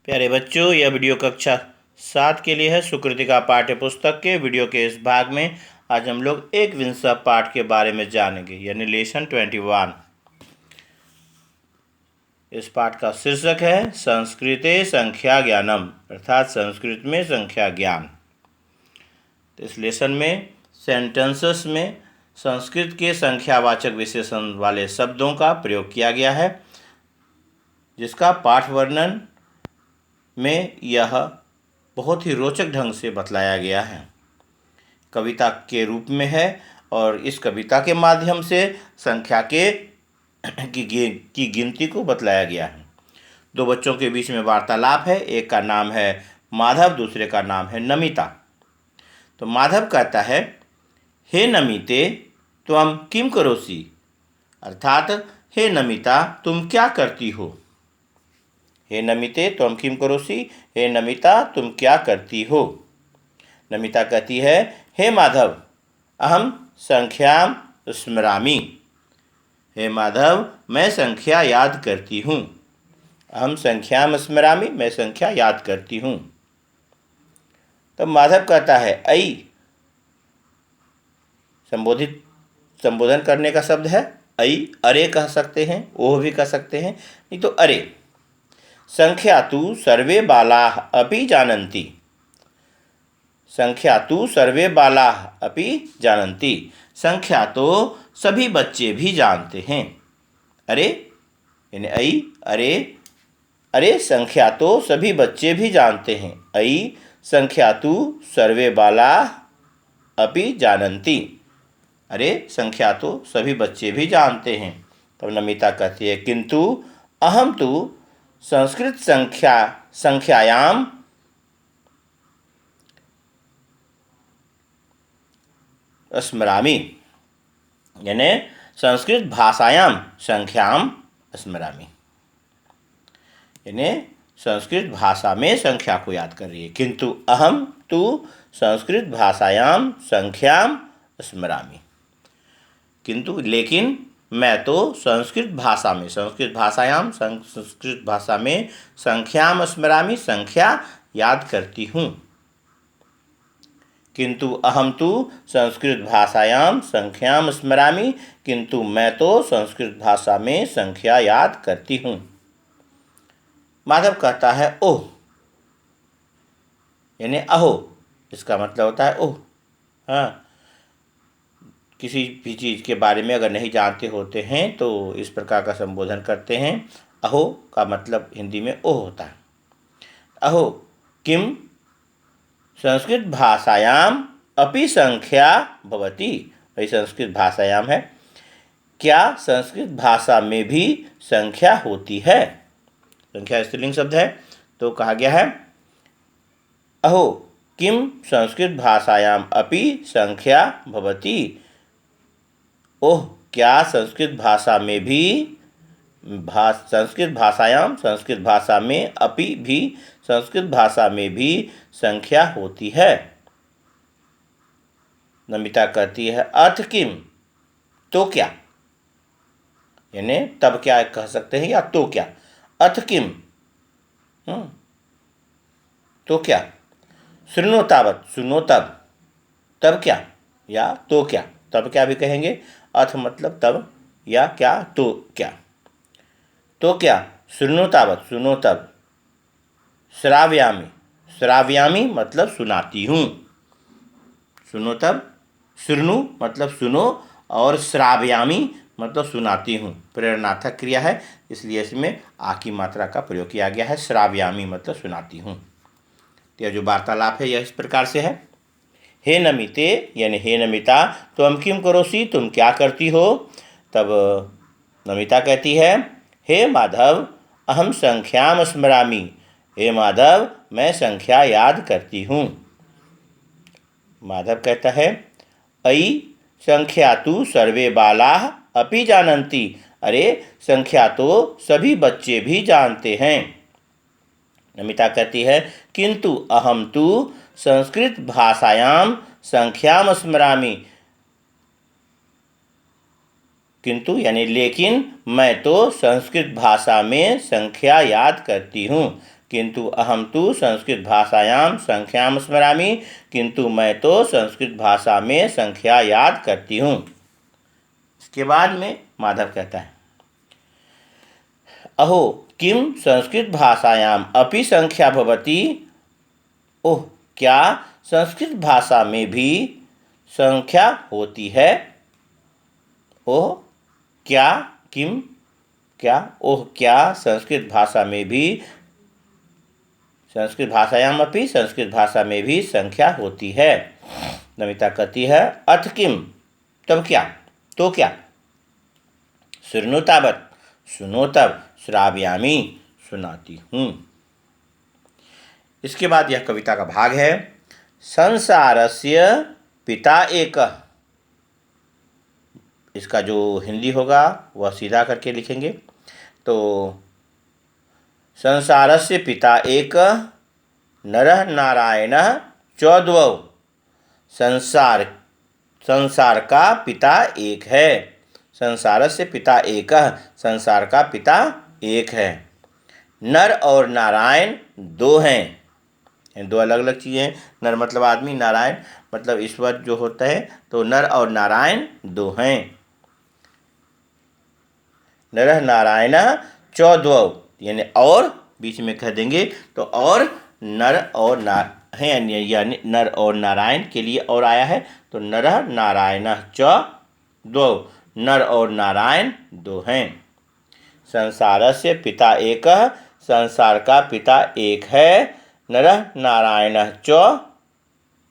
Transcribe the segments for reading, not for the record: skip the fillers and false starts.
प्यारे बच्चों, यह वीडियो कक्षा 7 के लिए है। सुकृति का पाठ्य पुस्तक के वीडियो के इस भाग में आज हम लोग एक विंशा पाठ के बारे में जानेंगे, यानी लेसन 21। इस पाठ का शीर्षक है संस्कृते संख्या ज्ञानम, अर्थात संस्कृत में संख्या ज्ञान। तो इस लेसन में सेंटेंसेस में संस्कृत के संख्यावाचक विशेषण वाले शब्दों का प्रयोग किया गया है, जिसका पाठ वर्णन में यह बहुत ही रोचक ढंग से बतलाया गया है। कविता के रूप में है और इस कविता के माध्यम से संख्या की गिनती को बतलाया गया है। दो बच्चों के बीच में वार्तालाप है। एक का नाम है माधव, दूसरे का नाम है नमिता। तो माधव कहता है, हे नमिते त्वं किम करोसि, अर्थात हे नमिता तुम क्या करती हो। हे नमिते त्वं किम करोसि, हे नमिता तुम क्या करती हो। नमिता कहती है, हे माधव अहम संख्याम स्मरामि, हे माधव मैं संख्या याद करती हूँ। अहम संख्याम स्मरामि, मैं संख्या याद करती हूँ। तब माधव कहता है, ऐ, संबोधन करने का शब्द है ऐ। अरे कह सकते हैं, ओह भी कह सकते हैं, नहीं तो अरे। संख्या तु सर्वे बालाः अपि जानन्ति, संख्या तु सर्वे बालाः अपि जानन्ति, संख्या तो सभी बच्चे भी जानते हैं। अरे यानी ऐ, अरे अरे संख्या तो सभी बच्चे भी जानते हैं। ऐ संख्या तु सर्वे बालाः अपि जानन्ति, अरे संख्या तो सभी बच्चे भी जानते हैं। तब नमिता कहती है, किंतु अहम तु संस्कृत संख्यायाम स्मरामि, यानी संस्कृत भाषायाम संख्याम स्मरामि, यानी संस्कृत भाषा में संख्या को याद कर रही है। किंतु अहम तु संस्कृत भाषायाम संख्याम स्मरामि, किंतु लेकिन मैं तो संस्कृत भाषा में, संस्कृत भाषा में संख्याम स्मरामि, संख्या याद करती हूँ। किंतु अहम तु संस्कृत भाषायाम संख्याम स्मरामि, किंतु मैं तो संस्कृत भाषा में संख्या याद करती हूँ। माधव कहता है, ओह, यानी अहो, इसका मतलब होता है ओह। हाँ, किसी भी चीज़ के बारे में अगर नहीं जानते होते हैं तो इस प्रकार का संबोधन करते हैं। अहो का मतलब हिंदी में ओह होता है। अहो किम संस्कृत भाषायाम अपि संख्या भवति, भाई संस्कृत भाषायाम है, क्या संस्कृत भाषा में भी संख्या होती है। संख्या स्त्रीलिंग शब्द है, तो कहा गया है अहो किम संस्कृत भाषायाम अपि संख्या भवति, ओह क्या संस्कृत भाषा में भी संस्कृत भाषा में अपि भी, संस्कृत भाषा में भी संख्या होती है। नमिता कहती है, अथ किम, तो क्या, यानी तब क्या कह सकते हैं या तो क्या। अथ किम, तो क्या। शृणु तावत्, सुनो तब, तब क्या या तो क्या, तब क्या भी कहेंगे। अथ मतलब तब, या क्या तो क्या। तो क्या, शृणु तावत्, सुनो तब। श्रावयामि, श्रावयामि मतलब सुनाती हूँ। सुनो तब, शृणु मतलब सुनो और श्रावयामि मतलब सुनाती हूँ। प्रेरणार्थक क्रिया है, इसलिए इसमें आ की मात्रा का प्रयोग किया गया है। श्रावयामि मतलब सुनाती हूँ। यह जो वार्तालाप है यह इस प्रकार से है, हे नमिते यानी हे नमिता त्वं किम करोसि, तुम क्या करती हो। तब नमिता कहती है, हे माधव अहम संख्याम स्मरामि, हे माधव मैं संख्या याद करती हूँ। माधव कहता है, ऐ संख्या तु सर्वे बालाः अपि जानन्ति, अरे संख्या तो सभी बच्चे भी जानते हैं। नमिता कहती है, किंतु अहम तु संस्कृत भाषायाम संख्याम स्मरामि, किंतु यानी लेकिन मैं तो संस्कृत भाषा में संख्या याद करती हूँ। किंतु अहम तु संस्कृत भाषायां संख्याम स्मरामि, किंतु मैं तो संस्कृत भाषा में संख्या याद करती हूँ। इसके बाद में माधव कहता है, अहो किम संस्कृत भाषायाम अपि संख्या भवति। ओह, क्या संस्कृत भाषा में भी संख्या होती है। ओह क्या, किम क्या, ओह क्या संस्कृत भाषा में भी, संस्कृत भाषायाम अपि संस्कृत भाषा में भी संख्या होती है। नमिता कहती है, अथ किम, तब क्या, तो क्या। शृणु तावत्, सुनो तब, श्रावयामि, सुनाती हूँ। इसके बाद यह कविता का भाग है, संसारस्य पिता एकः। इसका जो हिंदी होगा वह सीधा करके लिखेंगे। तो संसारस्य पिता एकः नरः नारायणः च द्वौ। संसार का पिता एक है। संसारस्य पिता एकः, संसार का पिता एक है। नर और नारायण दो हैं। दो अलग अलग चीज़ें। नर मतलब आदमी, नारायण मतलब ईश्वर जो होता है। तो नर और नारायण दो हैं। नरः नारायणः च द्वौ, यानी और बीच में कह देंगे तो और नर और यानी नर और नारायण के लिए और आया है। तो नरः नारायणः च द्वौ, नर और नारायण दो हैं। संसारस्य पिता एकः, संसार का पिता एक है। नरः नारायणः च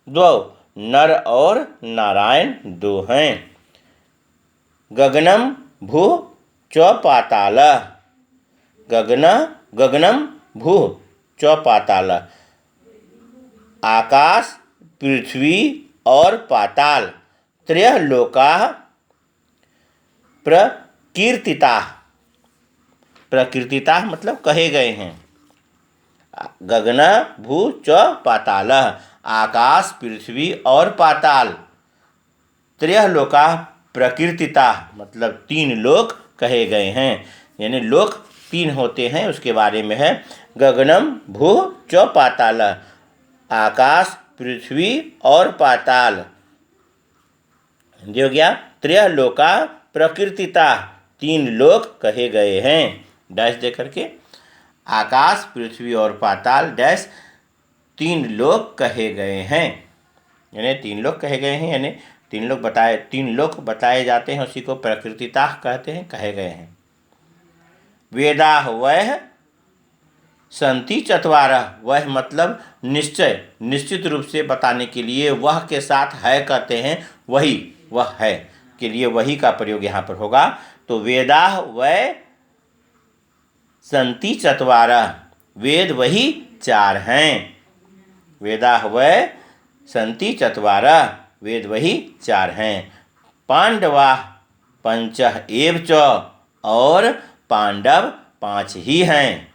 द्वौ, नर और नारायण दो हैं। गगनम भू च पातालः। गगनम भू च पातालः, आकाश, पृथ्वी और पाताल, त्रयः लोकाः प्रकीर्तिताः। प्रकीर्तिताः मतलब कहे गए हैं। गगन भू च पातालः, आकाश, पृथ्वी और पाताल, त्रयः लोकाः प्रकीर्तिताः मतलब तीन लोक कहे गए हैं। यानी लोक तीन होते हैं, उसके बारे में है। गगनम भू च पातालः, आकाश, पृथ्वी और पाताल। हिंदी हो गया, त्रयः लोका प्रकीर्तिताः, तीन लोक कहे गए हैं। डैश दे करके, आकाश, पृथ्वी और पाताल डैश तीन लोक कहे गए हैं। यानी तीन लोक कहे गए हैं, यानी तीन लोक बताए जाते हैं, उसी को प्रकृतिताः कहते हैं, कहे गए हैं। वेदाः वह सन्ति चत्वारः, वह मतलब निश्चय, निश्चित रूप से बताने के लिए वह के साथ है कहते हैं, वही, वह है के लिए वही का प्रयोग यहाँ पर होगा। तो वेदाः वह सन्ति चत्वारः, वेद वही चार हैं। वेदाः वह सन्ति चत्वारः, वेद वही चार हैं। पांडवाः पंचः एव च, और पांडव पांच ही हैं।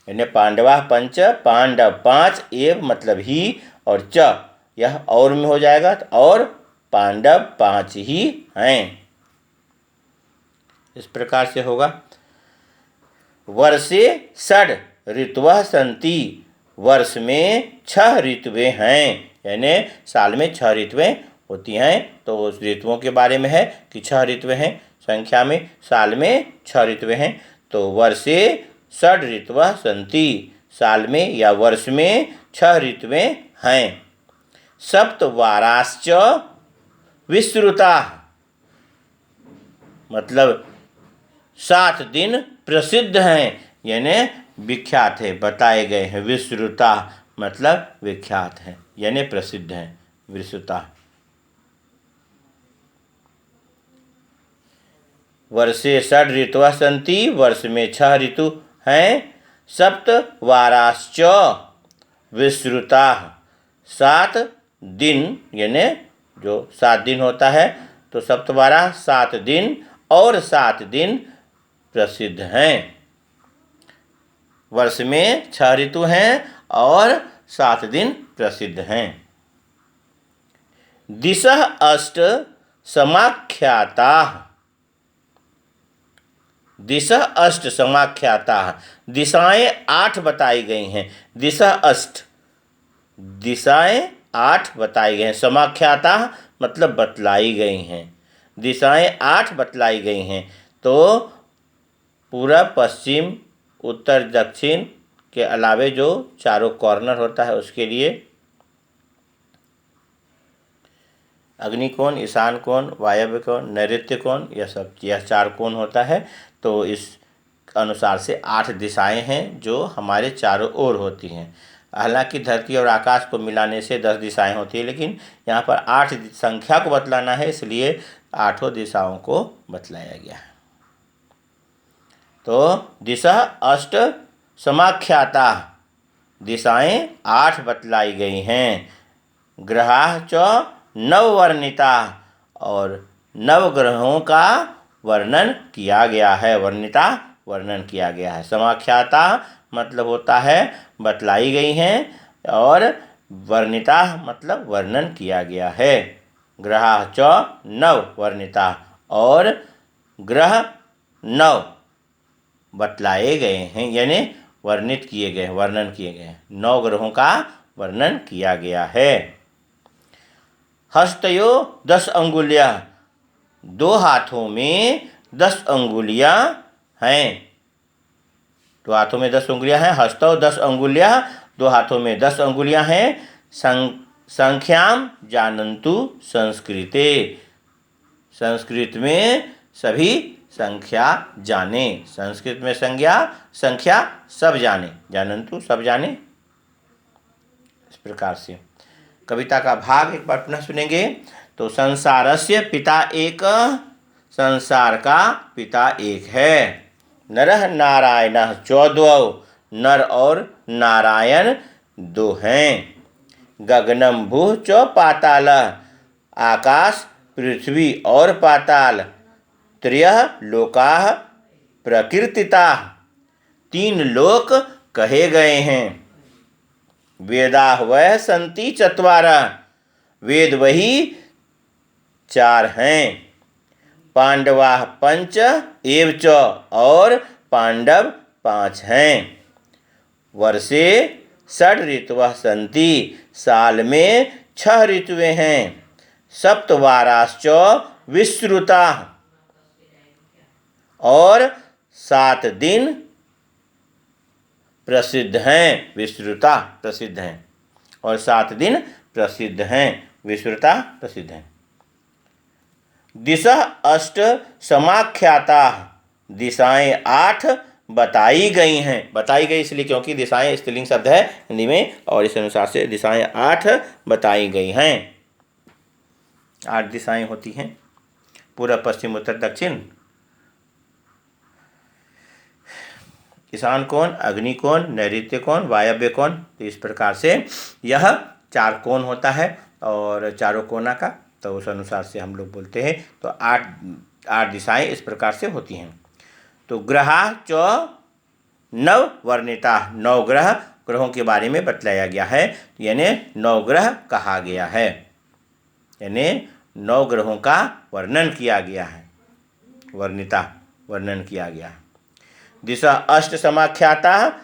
यानी पांडवाः पंच, पांडव पांच, एव मतलब ही, और च यह और में हो जाएगा, और पांडव पांच ही हैं। इस प्रकार से होगा। वर्षे षड् ऋतवः सन्ति, वर्ष में 6 ऋतुएं हैं। यानी साल में 6 ऋतुएं होती हैं। तो उस ऋतुओं के बारे में है कि 6 ऋतुएं हैं संख्या में, साल में 6 ऋतुएं हैं। तो वर्षे षड् ऋतवः सन्ति, साल में या वर्ष में 6 ऋतुएं हैं। सप्तवाराश्च विश्रुताः, मतलब 7 दिन प्रसिद्ध हैं, यानी विख्यात है, बताए गए हैं। विश्रुता मतलब विख्यात है, यानी प्रसिद्ध है। विश्रुता। वर्षे षड् ऋतवः सन्ति, वर्ष में 6 ऋतु हैं। सप्तवाराश्च विश्रुताः, 7 दिन, यानी जो 7 दिन होता है, तो सप्तवारा 7 दिन, और 7 दिन प्रसिद्ध हैं। वर्ष में 6 ऋतु हैं और 7 दिन प्रसिद्ध हैं। दिशः अष्ट समाख्याताः, दिशा अष्ट समाख्याता, दिशाएं 8 बताई गई हैं। दिशा अष्ट, दिशाएं 8 बताई गई हैं। समाख्याता मतलब बतलाई गई हैं। दिशाएं 8 बतलाई गई हैं। तो पूरब, पश्चिम, उत्तर, दक्षिण के अलावे जो चारों कॉर्नर होता है उसके लिए अग्नि कोण, ईशान कोण, वायव्य कोण, नैऋत्य कोण, यह 4 कोण होता है। तो इस अनुसार से 8 दिशाएं हैं जो हमारे चारों ओर होती हैं। हालांकि धरती और आकाश को मिलाने से 10 दिशाएं होती हैं, लेकिन यहाँ पर 8 संख्या को बतलाना है, इसलिए 8 दिशाओं को बतलाया गया है। तो दिशा अष्ट समाख्याता, दिशाएं 8 बतलाई गई हैं। ग्रहाः च नववर्णिता, और नवग्रहों का वर्णन किया गया है। वर्णिता वर्णन किया गया है। समाख्याता मतलब होता है बतलाई गई हैं, और वर्णिता मतलब वर्णन किया गया है। ग्रहाः च नववर्णिता, और ग्रह 9 बतलाए गए हैं, यानी वर्णित किए गए, वर्णन किए गए हैं। 9 ग्रहों का वर्णन किया गया है। हस्तयो 10 अंगुलियां, 2 हाथों में 10 अंगुलियां हैं। 2 हाथों में 10 अंगुलियां हैं। हस्तौ 10 अंगुलियां, 2 हाथों में 10 अंगुलियां हैं। संख्याम जानन्तु संस्कृते, संस्कृत में सभी संख्या जाने। संस्कृत में संख्या सब जाने, जानन्तु सब जाने। इस प्रकार से कविता का भाग एक बार पुनः सुनेंगे। तो संसारस्य पिता एक, संसार का पिता एक है। नरः नारायणः चौद्वौ, नर और नारायण 2 हैं। गगनम भूः च पातालः, आकाश, पृथ्वी और पाताल। त्रयः लोकाः प्रकीर्तिताः, 3 लोक कहे गए हैं। वेदाः वः सन्ति चत्वारः, वेद वही 4 हैं। पांडवाः पंच एव च, और पांडव 5 हैं। वर्षे 6 ऋतवः सन्ति, साल में 6 ऋतुएं हैं। सप्तवाराश्च विश्रुताः, और 7 दिन प्रसिद्ध हैं। विश्रुता प्रसिद्ध हैं, और 7 दिन प्रसिद्ध हैं। विश्रुता प्रसिद्ध हैं। दिशा अष्ट समाख्याता, दिशाएं 8 बताई गई हैं। बताई गई इसलिए क्योंकि दिशाएं स्त्रीलिंग शब्द है हिंदी में, और इस अनुसार से दिशाएं 8 बताई गई हैं। 8 दिशाएं होती हैं, पूर्व, पश्चिम, उत्तर, दक्षिण, ईशान कोण, अग्नि कोण, नैऋत्य कोण, वायव्य कोण। तो इस प्रकार से यह 4 कोण होता है, और चारों कोना का, तो उस अनुसार से हम लोग बोलते हैं। तो 8 दिशाएं इस प्रकार से होती हैं। तो ग्रहाः च नववर्णिता, 9 ग्रहों के बारे में बतलाया गया है। यानी 9 ग्रह कहा गया है, यानी 9 ग्रहों का वर्णन किया गया है। वर्णिता वर्णन किया गया है। दिशा अष्ट समाख्याता,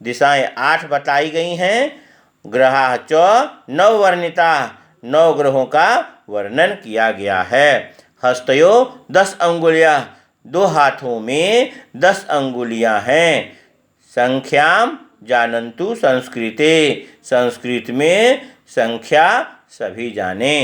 दिशाएं 8 बताई गई हैं। ग्रहाः च नववर्णिता, 9 ग्रहों का वर्णन किया गया है। हस्तयो 10 अंगुलियां, 2 हाथों में 10 अंगुलियां हैं। संख्याम जानन्तु संस्कृते, संस्कृत में संख्या सभी जाने।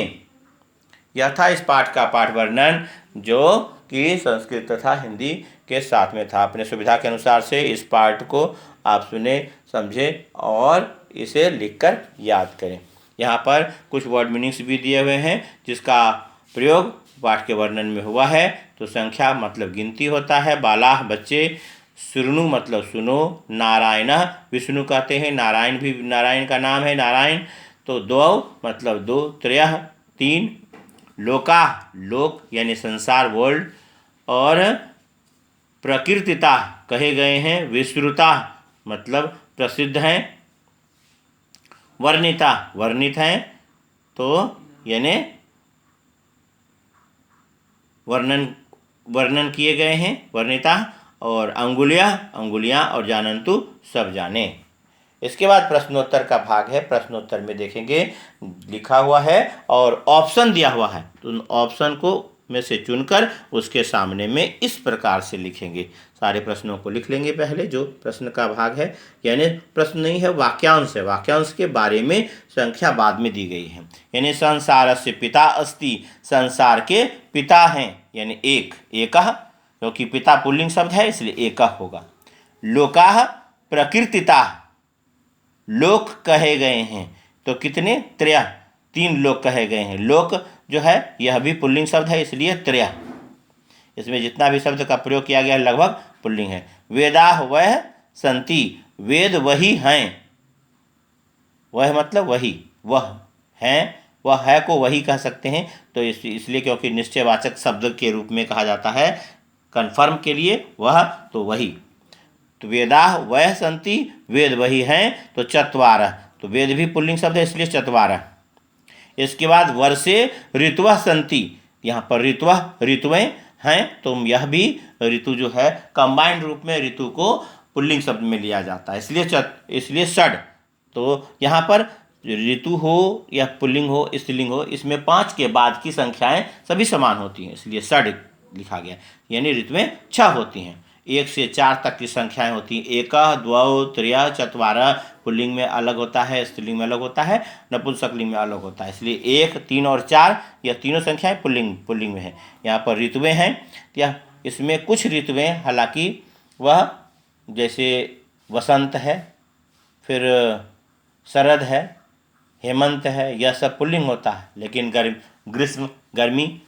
यह था इस पाठ का पाठ वर्णन, जो कि संस्कृत तथा हिंदी के साथ में था। अपने सुविधा के अनुसार से इस पाठ को आप सुने, समझे और इसे लिखकर याद करें। यहाँ पर कुछ वर्ड मीनिंग्स भी दिए हुए हैं, जिसका प्रयोग पाठ के वर्णन में हुआ है। तो संख्या मतलब गिनती होता है, बालाः बच्चे, शृणु मतलब सुनो, नारायणः विष्णु कहते हैं, नारायण भी नारायण का नाम है नारायण। तो द्वौ मतलब 2, त्रयः 3, लोकाः लोक यानी संसार वर्ल्ड, और प्रकीर्तिता कहे गए हैं, विश्रुता मतलब प्रसिद्ध हैं, वर्णिता वर्णित हैं, तो यानी वर्णन किए गए हैं, वर्णिता। और अंगुलियाँ और जानन्तु सब जाने। इसके बाद प्रश्नोत्तर का भाग है। प्रश्नोत्तर में देखेंगे लिखा हुआ है और ऑप्शन दिया हुआ है, तो उन ऑप्शन को में से चुनकर उसके सामने में इस प्रकार से लिखेंगे। सारे प्रश्नों को लिख लेंगे पहले, जो प्रश्न का भाग है, यानी प्रश्न नहीं है, वाक्यांश है। वाक्यांश के बारे में संख्या बाद में दी गई है। यानी संसारस्य पिता अस्ति, संसार के पिता हैं, यानी एकः, क्योंकि पिता पुल्लिंग शब्द है इसलिए एकः होगा। लोकाः प्रकीर्तिताः, लोक कहे गए हैं, तो कितने? त्रयः, 3 लोक कहे गए हैं। लोक जो है यह भी पुल्लिंग शब्द है इसलिए त्रयः। इसमें जितना भी शब्द का प्रयोग किया गया है लगभग पुल्लिंग है। वेदाः वह सन्ति, वेद वही हैं, वह मतलब वही, वह हैं, वह है को वही कह सकते हैं, तो इसलिए क्योंकि निश्चयवाचक शब्द के रूप में कहा जाता है कन्फर्म के लिए, वह तो वही। तो वेदाः वह सन्ति, वेद वही हैं, तो चत्वारः, तो वेद भी पुल्लिंग शब्द है इसलिए चत्वारः। इसके बाद वर्षे ऋतवः सन्ति, यहाँ पर ऋतुएं हैं, तो यह भी ऋतु जो है कंबाइंड रूप में ऋतु को पुल्लिंग शब्द में लिया जाता है, इसलिए षड। तो यहाँ पर ऋतु हो या पुल्लिंग हो स्त्रीलिंग हो, इसमें 5 के बाद की संख्याएं सभी समान होती हैं, इसलिए षड लिखा गया। यानी ऋतुएं 6 होती हैं, 1 से 4 तक की संख्याएं होती हैं। एकः, द्वौ, त्रयः, चत्वारः, पुल्लिंग में अलग होता है, स्त्रीलिंग में अलग होता है, नपुंसकलिंग में अलग होता है, इसलिए 1, 3 और 4 यह तीनों संख्याएं पुल्लिंग में है। यहाँ पर ऋतुएं हैं, या इसमें कुछ ऋतुएं हालांकि वह जैसे वसंत है, फिर शरद है, हेमंत है, यह सब पुल्लिंग होता है, लेकिन ग्रीष्म, गर्मी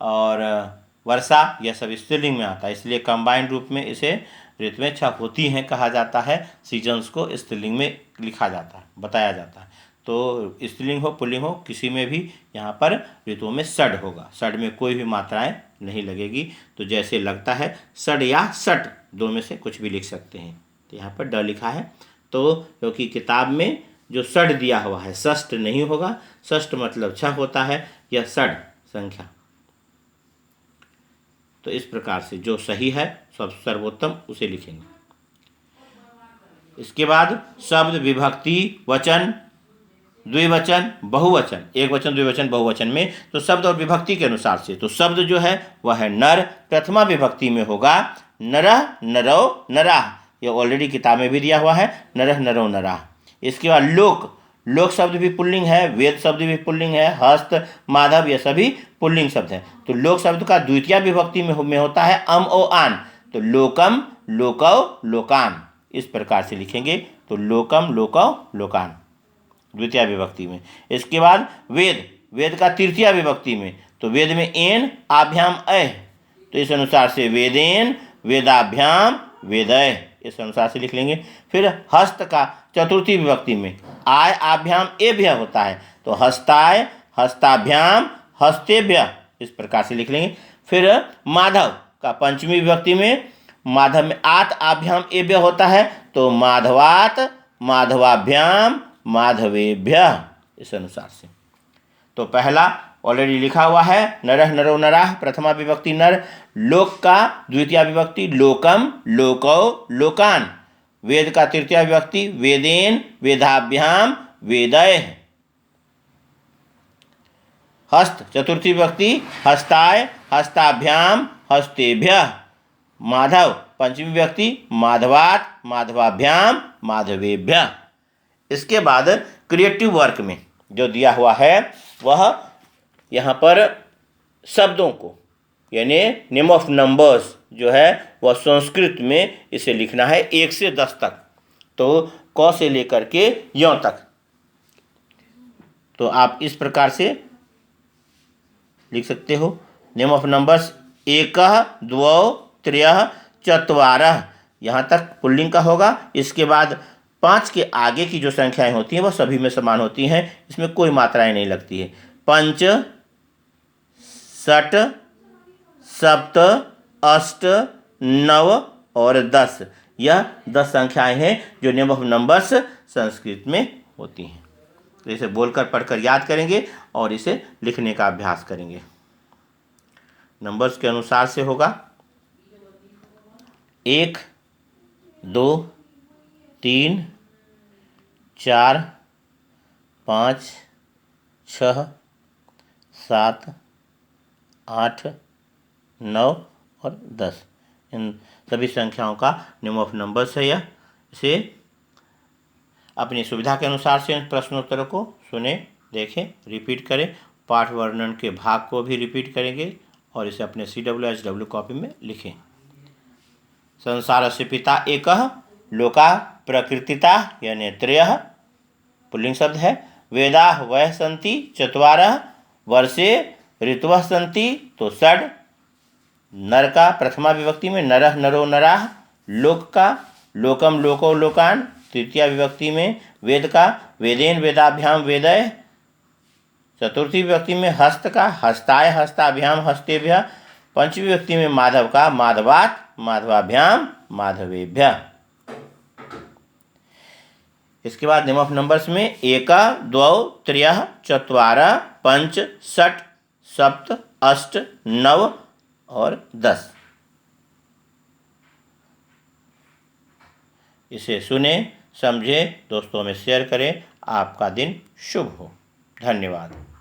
और वर्षा यह सब स्त्रीलिंग में आता है, इसलिए कंबाइंड रूप में इसे ऋतुएं 6 होती हैं कहा जाता है। सीजन्स को स्त्रीलिंग में लिखा जाता है, बताया जाता है। तो स्त्रीलिंग हो पुल्लिंग हो किसी में भी यहाँ पर ऋतुओं में षड होगा, षड में कोई भी मात्राएं नहीं लगेगी, तो जैसे लगता है षड या षट, दो में से कुछ भी लिख सकते हैं। तो यहाँ पर ड लिखा है, तो क्योंकि किताब में जो षड दिया हुआ है षष्ठ नहीं होगा, षष्ठ मतलब 6 होता है, यह षड संख्या। तो इस प्रकार से जो सही है सब सर्वोत्तम उसे लिखेंगे। इसके बाद शब्द, विभक्ति, वचन, द्विवचन, बहुवचन, एक वचन, द्विवचन, बहुवचन में तो शब्द और विभक्ति के अनुसार से, तो शब्द जो है वह है नर, प्रथमा विभक्ति में होगा नरः, नरौ, नराः, यह ऑलरेडी किताब में भी दिया हुआ है, नरः, नरौ, नराः। इसके बाद लोक शब्द भी पुल्लिंग है, वेद शब्द भी पुल्लिंग है, हस्त, माधव ये सभी पुल्लिंग शब्द हैं। तो लोक शब्द का द्वितीय विभक्ति में होता है अम ओ आन, तो लोकम, लोकौ, लोकान, इस प्रकार से लिखेंगे। तो लोकम, लोकौ, लोकान द्वितीय विभक्ति में। इसके बाद वेद का तृतीय विभक्ति में, तो वेद में एन आभ्याम अह, तो इस अनुसार से वेदेन, वेदाभ्याम, वेदय, इस अनुसार से लिख लेंगे। फिर हस्त का चतुर्थी विभक्ति में आय आभ्याम एभ्य होता है, तो हस्ताय, हस्ताभ्याम, हस्तेभ्य, इस प्रकार से लिख लेंगे। फिर माधव का पंचमी विभक्ति में, माधव में आत आभ्याम एभ्य होता है, तो माधवात, माधवाभ्याम, माधवेभ्य, इस अनुसार से। तो पहला ऑलरेडी लिखा हुआ है नरः, नरौ, नराः, प्रथमा विभक्ति नर। लोक का द्वितीय विभक्ति लोकम, लोकौ, लोकान। वेद का तृतीय विभक्ति वेदेन, वेदाभ्याम, वेदय। हस्त चतुर्थी विभक्ति हस्ताय, हस्ताभ्याम, हस्तेभ्य। माधव पंचमी विभक्ति माधवात, माधवाभ्याम, माधवेभ्य। इसके बाद क्रिएटिव वर्क में जो दिया हुआ है वह यहाँ पर शब्दों को, यानी नेम ऑफ नंबर्स जो है वह संस्कृत में इसे लिखना है 1 से 10 तक, तो क से लेकर के य तक। तो आप इस प्रकार से लिख सकते हो, नेम ऑफ नंबर्स एकः, द्वौ, त्रयः, चत्वारः, यहाँ तक पुल्लिंग का होगा। इसके बाद 5 के आगे की जो संख्याएं होती हैं वह सभी में समान होती हैं, इसमें कोई मात्राएं नहीं लगती है। 5, 6, 7, 8, 9 और 10, यह 10 संख्याएं हैं जो नेम ऑफ नंबर्स संस्कृत में होती हैं। तो इसे बोलकर पढ़कर याद करेंगे और इसे लिखने का अभ्यास करेंगे। नंबर्स के अनुसार से होगा। 1 2 3 4 5 6 7 8 9 और 10। इन सभी संख्याओं का नेम ऑफ नंबर्स है यह। इसे अपनी सुविधा के अनुसार से इन प्रश्नोत्तरों को सुने, देखें, रिपीट करें। पाठ वर्णन के भाग को भी रिपीट करेंगे और इसे अपने CWHW कॉपी में लिखें। संसारस्य पिता एकः, लोका प्रकृतिता यानी त्रयः, पुल्लिंग शब्द है। वेदाः वः सन्ति चत्वारः, वर्षे ऋतवः सन्ति तो षड्। नर का प्रथमा विभक्ति में नरः नरो नराः, लोक का लोकम लोको लोकान, तृतीया विभक्ति में वेद का वेदेन वेदाभ्याम वेदय, चतुर्थी विभक्ति में हस्त का हस्ताय हस्ताभ्याम हस्तेभ्यः, पंचमी विभक्ति में माधव का माधवात् माधवाभ्याम माधवेभ्यः। इसके बाद नेम ऑफ नंबर्स में 1 2 3 4 5 6 7 8 9 और 10। इसे सुने, समझे, दोस्तों में शेयर करें। आपका दिन शुभ हो। धन्यवाद।